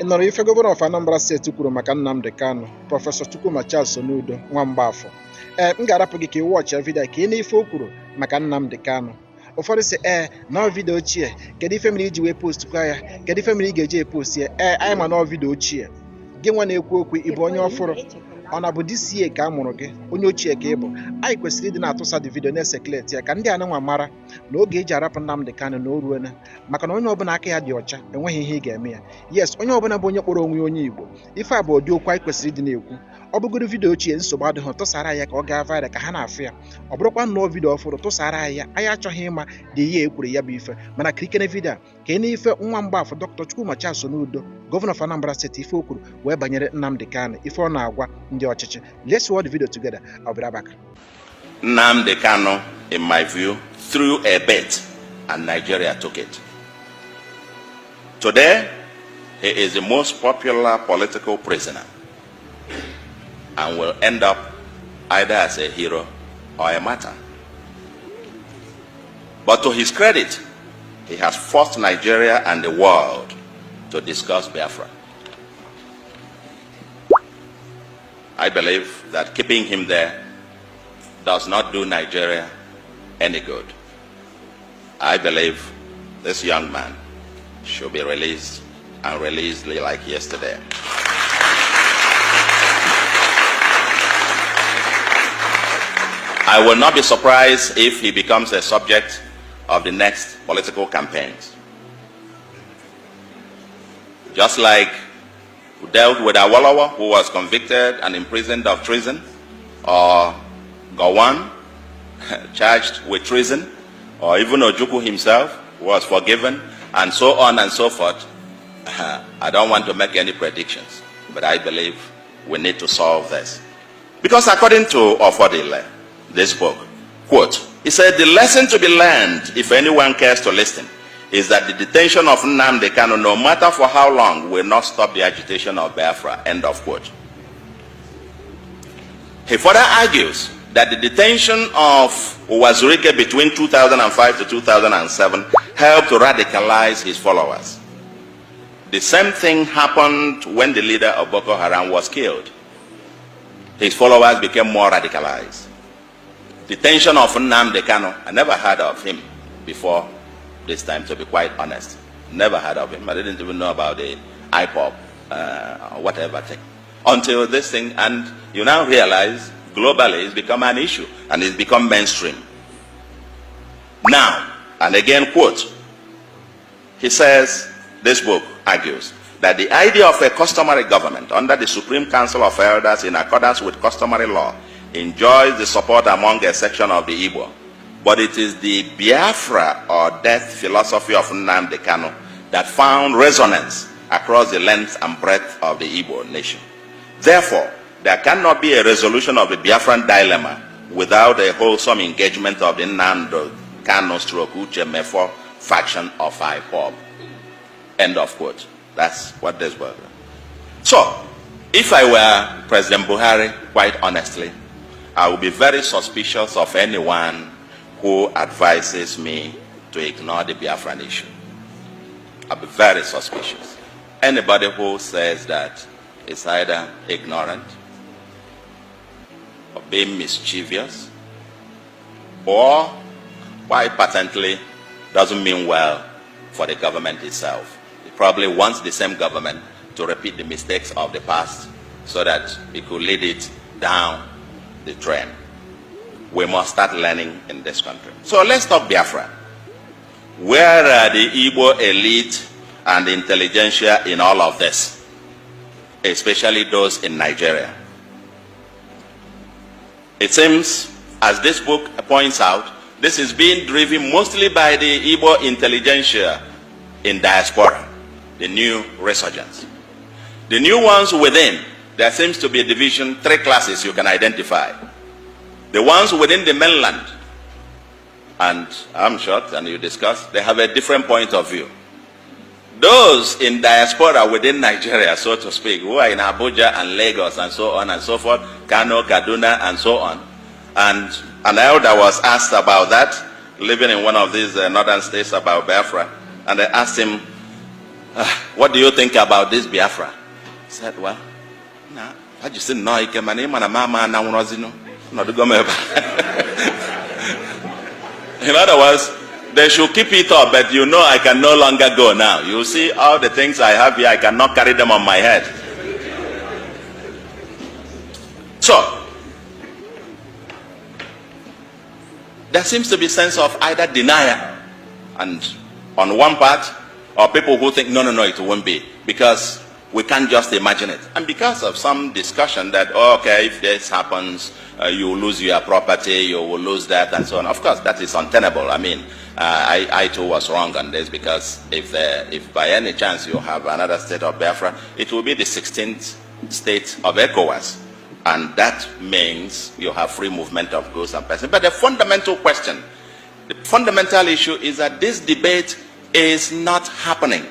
nọrọ ife gọvanọ of Anambra steeti kwuru maka Nnamdi Kanu, Prọfesọ Chukwuma Soludo nwamgbafọ. M ga-arapụ gị ka ị wọchịa vidio ka ị na ife o kwuru maka Nnamdi Kanu. Ụfọdụ sị na vidio ochie, kedu ife mere iji wee postkwa ya, kedu ife mere ị ga-eji epost ya? Anyị ma na vidio ochie. Gị nwa na-ekwu okwu ịbụ onye ọfụrụ, ọ na-bụ DCA ka a mụrụ gị, onye ochie ka ị bụ. Anyị kwesịrị ịdị na-atụsa dị vidio na-esekuleti ya ka ndị ananwa mara na oge eji arapụ Nnamdi Kanu na o ruona, maka na onye ọbụla aka ya dị ọcha enweghị ihe ị ga-eme ya. Yes, onye ọbụla bụ onye kpọrọ onwe onye Igbo. Ife a bụ ụdị okwu anyị kwesịrị ịdị na-ekwu. Ọ bụgoro vidio ochie nsogbu adịghị, tụsara ya ka ọ gaa viral ka ha na-afụ ya. Ọ bụrụkwa nnọọ vidio ọfụrụ, tụsara ya. Anyị achọghị ịma dị ihe ekwuru ya bụ ife, mana kirikere vidio ka ị na ife nwa mgbafọ Dr. Chukwuma Soludo, gọvanọ of Anambra State, ife o kwuru wee banyere Nnamdi Kanu, ife ọ na-agwa ndị ọchịchị. Let's watch the video together. I'll be right back. Nnamdi Kanu, in my view, threw a bet and Nigeria took it. Today, he is the most popular political prisoner and will end up either as a hero or a martyr. But to his credit, he has forced Nigeria and the world to discuss Biafra. I believe that keeping him there does not do Nigeria any good. I believe this young man should be released, and released like yesterday. I will not be surprised if he becomes a subject of the next political campaigns. Just like we dealt with Awolowo, who was convicted and imprisoned of treason, or Gowon, charged with treason, or even Ojukwu himself was forgiven, and so on and so forth. I don't want to make any predictions, but I believe we need to solve this. Because according to Ofodile, this book, quote, he said, the lesson to be learned, if anyone cares to listen, is that the detention of Nnamdi Kanu, no matter for how long, will not stop the agitation of Biafra, end of quote. He further argues that the detention of Uwazurike between 2005 to 2007 helped to radicalize his followers. The same thing happened when the leader of Boko Haram was killed. His followers became more radicalized. Detention of Nnamdi Kanu, I never heard of him before this time, to be quite honest. Never heard of him. I didn't even know about the IPOP or whatever thing. Until this thing, and you now realize globally it's become an issue and it's become mainstream. Now, and again quote, he says, this book argues that the idea of a customary government under the Supreme Council of Elders in accordance with customary law enjoys the support among a section of the Igbo, but it is the Biafra or death philosophy of Nnamdi Kanu that found resonance across the length and breadth of the Igbo nation. Therefore, there cannot be a resolution of the Biafran dilemma without a wholesome engagement of the Nnamdi Kanu stroke Uche Mefo faction of IPOB. End of quote. That's what this was. So, if I were President Buhari, quite honestly, I would be very suspicious of anyone who advises me to ignore the Biafran issue. I'll be very suspicious. Anybody who says that is either ignorant or being mischievous, or quite patently doesn't mean well for the government itself. It probably wants the same government to repeat the mistakes of the past so that it could lead it down the train. We must start learning in this country. So let's talk Biafra. Where are the Igbo elite and the intelligentsia in all of this? Especially those in Nigeria. It seems, as this book points out, this is being driven mostly by the Igbo intelligentsia in diaspora, the new resurgence. The new ones within, there seems to be a division, 3 classes you can identify. The ones within the mainland, and I'm shocked, and you discussed, they have a different point of view. Those in diaspora within Nigeria, so to speak, who are in Abuja and Lagos and so on and so forth, Kano, Kaduna, and so on. And an elder was asked about that, living in one of these northern states, about Biafra, and they asked him, what do you think about this Biafra? I said, well, nah, I just didn't know. In other words, they should keep it up, but you know I can no longer go now. You see all the things I have here, I cannot carry them on my head. So, there seems to be a sense of either denial, and on one part, or people who think, no, it won't be, because we can't just imagine it. And because of some discussion that, oh, okay, if this happens, you will lose your property, you will lose that, and so on. Of course, that is untenable. I mean, I too was wrong on this, because if by any chance you have another state of Biafra, it will be the 16th state of ECOWAS. And that means you have free movement of goods and persons. But the fundamental question, the fundamental issue is that this debate is not happening.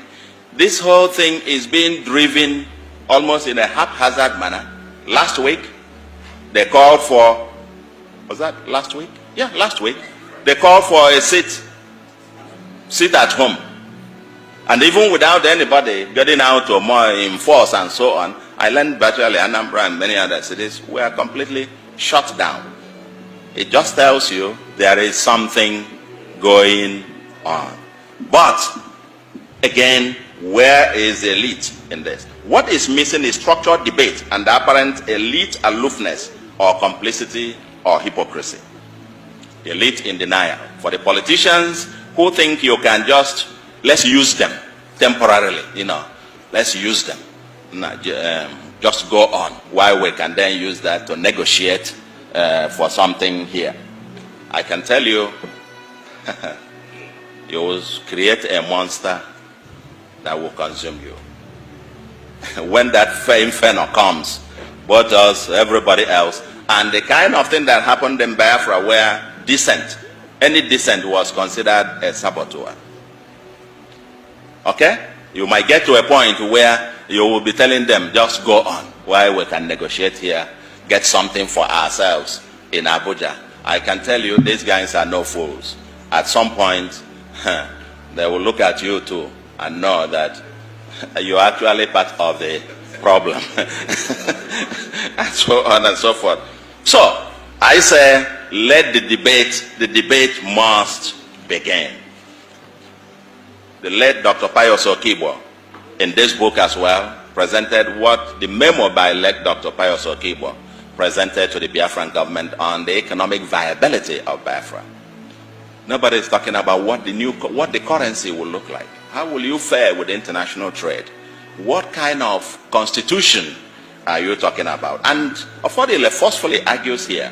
This whole thing is being driven almost in a haphazard manner. Last week, they called for, was that last week? Yeah, last week. They called for a sit at home. And even without anybody getting out to more in force and so on, I learned virtually Anambra and many other cities were completely shut down. It just tells you there is something going on. But, again, where is the elite in this? What is missing is structured debate and apparent elite aloofness or complicity or hypocrisy. Elite in denial. For the politicians who think you can just, let's use them temporarily, let's use them. Just go on, while we can then use that to negotiate for something here. I can tell you, you will create a monster that will consume you. When that inferno comes, both us, everybody else, and the kind of thing that happened in Biafra where any dissent was considered a saboteur. Okay? You might get to a point where you will be telling them, just go on, while we can negotiate here, get something for ourselves in Abuja. I can tell you, these guys are no fools. At some point, they will look at you too and know that you're actually part of the problem. And so on and so forth. So, I say, let the debate must begin. The late Dr. Pius Okibo, in this book as well, presented what the memo by late Dr. Pius Okibo presented to the Biafran government on the economic viability of Biafra. Nobody is talking about what the currency will look like. How will you fare with international trade? What kind of constitution are you talking about? And Affordile forcefully argues here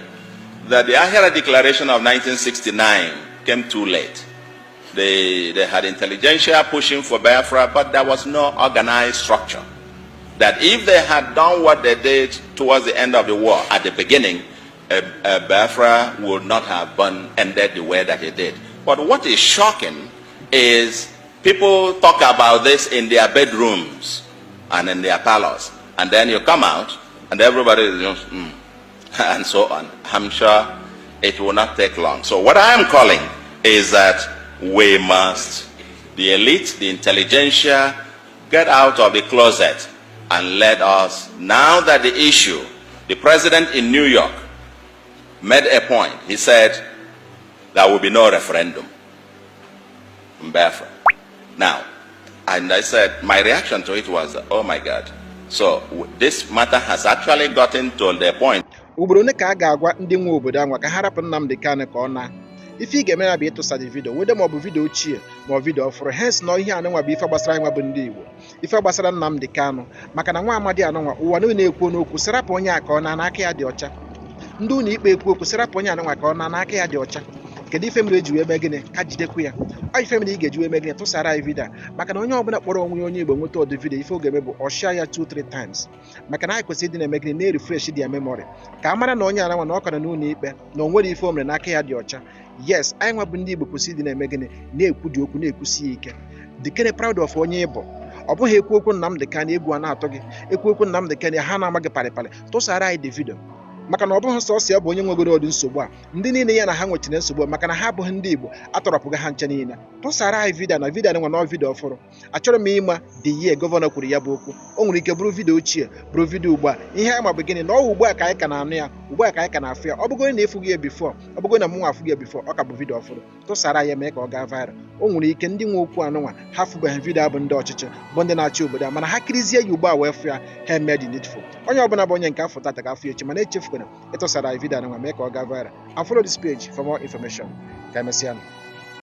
that the Ahera Declaration of 1969 came too late. They had intelligentsia pushing for Biafra, but there was no organized structure. That if they had done what they did towards the end of the war at the beginning, Biafra would not have ended the way that it did. But what is shocking is people talk about this in their bedrooms and in their parlors. And then you come out and everybody is just, and so on. I'm sure it will not take long. So what I am calling is that we must, the elite, the intelligentsia, get out of the closet and let us, now that the issue, the president in New York made a point. He said there will be no referendum in Biafra. Now, and I said, my reaction to it was, oh my God. So this matter has actually gotten to the point. Ugboro ne ka ga-agwa ndị nwe obodo anwa ka ha rapụ Nnamdi Kanu ka ọ na. Ife ị ga-eme ya bụ ịtụsa the video, wede ma ọ bụ video ochie ma ọ video ọfụrụ. Hence na ihe anụnwa bụ ife gbasara anyị bụ ndị Igbo. Ife gbasara Nnamdi Kanu maka na nwa amadi anụnwa ụwa na-ekwu n'okwu sirapụ onye a ka ọ na n'aka ya dị ọcha. Ndị ụlọ ikpe ekwu okwu sirapụ onye anụnwa ka ọ na n'aka ya dị ọcha. Kedu ife mere eji wee mee gịnị ka jidekwu ya? Ọ ife mere ị ga-eji wee mee gịnị tụsara anyị video maka na onye ọbụla kpọrọ onwe onye Igbo nweta ọdụ video ife ọ ga-eme bụ ọ share ya 2-3 times. Maka na anyị kwesịrị ịdị na-eme gịnị na-refresh their memory ka a mara na onye anụnwa na ọ kọrọ n'ụlọ ikpe na o nwere ife o mere n'aka ya dị ọcha. Yes, anyị nwa bụ ndị Igbo kwesịrị ịdị na-eme gịnị na-ekwu dị okwu na-ekwusi ya ike. Dikene proud of onye Igbo. Ọ bụghị ekwu okwu Nnamdi Kanu egwu a na-atọ gị. Ekwu okwu Nnamdi Kanu ha na-ama gị parịparị. Tụsara anyị the video. maka na ọ bụghị sọsọ ya bụ onye nwegoro ọdụ nsogbu a, ndị niile ya na ha nwechara nsogbu maka na ha abụghị ndị Igbo atọrọpụga ha nche niile. Tụsara anyị vidio na vidio nwa na vidio ọfụrụ. Achọrọ m ịma the year gọvanọ kwuru ya bụ okwu. O nwere ike bụrụ vidio ochie bụrụ vidio ugbu a. Ihe anyị ma bụ gịnị na ọ ugbu a ka anyị ka na-anụ ya, ugbu a ka anyị ka na-afụ ya. Ọ bụgoro na ịfụghị ya bifọ, ọ bụgoro na mụnwa afụghị ya bifọ, ọ ka bụ vidio ọfụrụ. Tụsara ya mee ka ọ gaa viral. O nwere ike ndị nwe okwu anụnwa ha fụbeghị vidio abụ ndị ọchịchị bụ ndị na-achị obodo a, mana ha kirizie ya ugbu a wee fụ ya, ha eme the needful. Onye ọbụla bụ onye nke afọ tata ga afụ echi, mana echefukwana ịtụsara anyị vidio anụnwa mee ka ọ gaa viral. And follow this page for more information. Ka emesịa.